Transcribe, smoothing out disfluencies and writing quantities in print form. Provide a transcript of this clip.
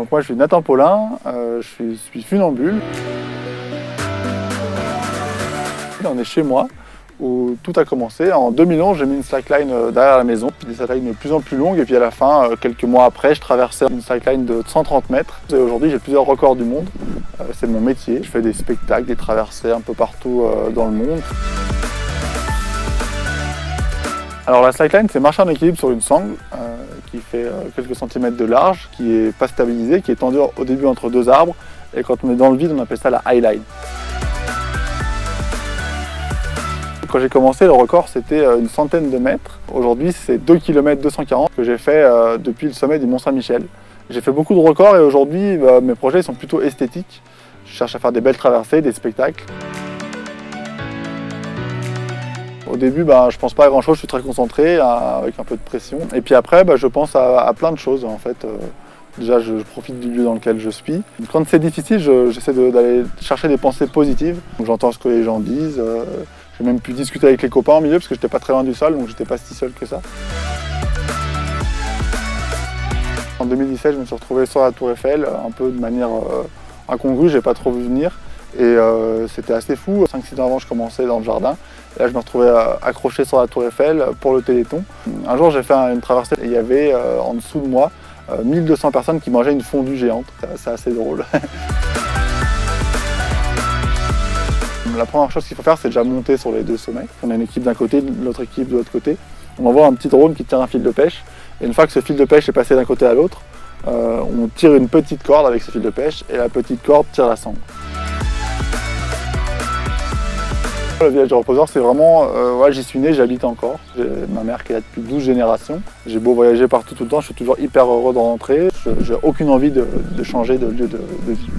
Donc moi je suis Nathan Paulin, je suis funambule. On est chez moi où tout a commencé. En 2011, j'ai mis une slackline derrière la maison, des slacklines de plus en plus longues, et puis à la fin, quelques mois après, je traversais une slackline de 130 mètres. Et aujourd'hui, j'ai plusieurs records du monde. C'est mon métier. Je fais des spectacles, des traversées un peu partout dans le monde. Alors la slackline, c'est marcher en équilibre sur une sangle qui fait quelques centimètres de large, qui n'est pas stabilisée, qui est tendue au début entre deux arbres. Et quand on est dans le vide, on appelle ça la highline. Quand j'ai commencé, le record c'était une centaine de mètres. Aujourd'hui, c'est 2 km 240 que j'ai fait depuis le sommet du Mont Saint-Michel. J'ai fait beaucoup de records et aujourd'hui, mes projets sont plutôt esthétiques. Je cherche à faire des belles traversées, des spectacles. Au début, je pense pas à grand chose, je suis très concentré, avec un peu de pression. Et puis après, je pense à plein de choses en fait. Déjà, je profite du lieu dans lequel je suis. Quand c'est difficile, j'essaie d'aller chercher des pensées positives. J'entends ce que les gens disent. J'ai même pu discuter avec les copains au milieu parce que j'étais pas très loin du sol, donc j'étais pas si seul que ça. En 2017, je me suis retrouvé sur la Tour Eiffel, un peu de manière incongrue, j'ai pas trop vu venir. Et c'était assez fou. 5-6 ans avant, je commençais dans le jardin. Et là, je me retrouvais accroché sur la Tour Eiffel pour le Téléthon. Un jour, j'ai fait une traversée et il y avait en dessous de moi 1200 personnes qui mangeaient une fondue géante. C'est assez drôle. La première chose qu'il faut faire, c'est déjà monter sur les deux sommets. On a une équipe d'un côté, l'autre équipe de l'autre côté. On envoie un petit drone qui tire un fil de pêche. Et une fois que ce fil de pêche est passé d'un côté à l'autre, on tire une petite corde avec ce fil de pêche et la petite corde tire la sangle. Le village de Reposeur, c'est vraiment, j'y suis né, j'y habite encore. J'ai ma mère qui est là depuis 12 générations. J'ai beau voyager partout tout le temps, je suis toujours hyper heureux de rentrer. J'ai aucune envie de changer de lieu de vie.